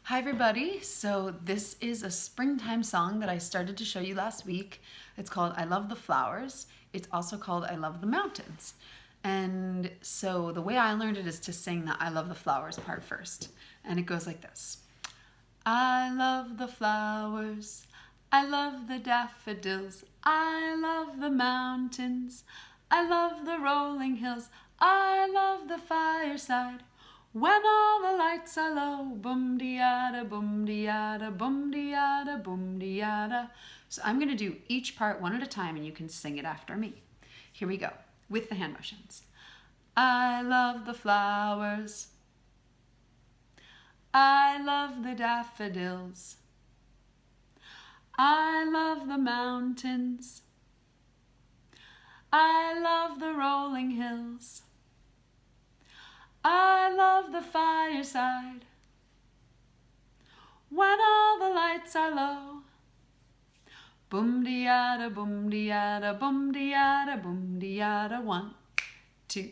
Hi everybody, so this is a springtime song that I started to show you last week. It's called I Love the Flowers. It's also called I Love the Mountains. And so the way I learned it is to sing the I Love the Flowers part first. And it goes like this. I love the flowers, I love the daffodils, I love the mountains, I love the rolling hills, I love the fireside. When all the lights are low, boom de yada, boom de yada, boom de yada, boom de yada. So I'm going to do each part one at a time and you can sing it after me. Here we go, with the hand motions. I love the flowers. I love the daffodils. I love the mountains. I love the rolling hills. I love the fireside. When all the lights are low, boom de yada, boom de yada, boom de yada, boom de yada. 1, 2,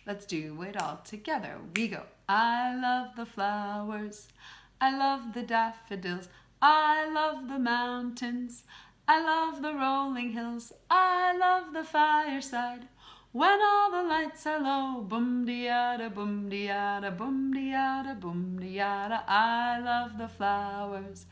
let's do it all together. We go. I love the flowers. I love the daffodils. I love the mountains. I love the rolling hills. I love the fireside. When all the lights are low, boom de yada, boom de yada, boom de yada, boom de yada. I love the flowers.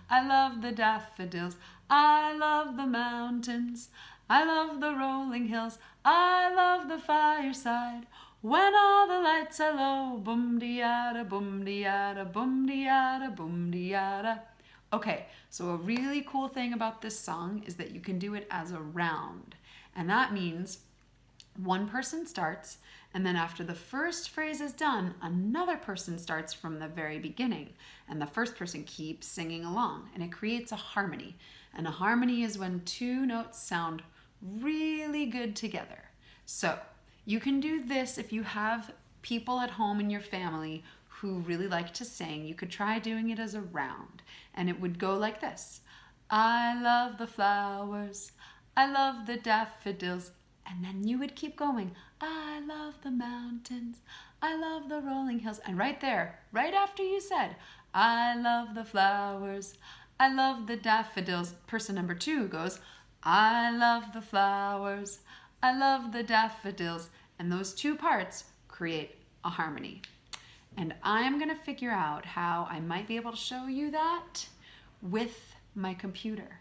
I love the daffodils. I love the mountains. I love the rolling hills. I love the fireside. When all the lights are low, boom de yada, boom de yada, boom de yada, boom de yada. Okay, so a really cool thing about this song is that you can do it as a round. And that means one person starts, and then after the first phrase is done, another person starts from the very beginning. And the first person keeps singing along, and it creates a harmony. And a harmony is when two notes sound really good together. So you can do this if you have people at home in your family who really like to sing. You could try doing it as a round, and it would go like this. I love the flowers. I love the daffodils. And then you would keep going. I love the mountains. I love the rolling hills. And right there, right after you said, I love the flowers. I love the daffodils. Person number 2 goes, I love the flowers. I love the daffodils. And those two parts create a harmony. And I'm going to figure out how I might be able to show you that with my computer.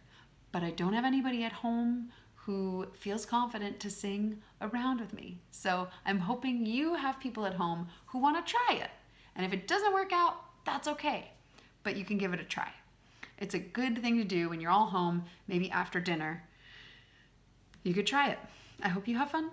But I don't have anybody at home who feels confident to sing around with me. So I'm hoping you have people at home who want to try it. And if it doesn't work out, that's okay. But you can give it a try. It's a good thing to do when you're all home, maybe after dinner. You could try it. I hope you have fun.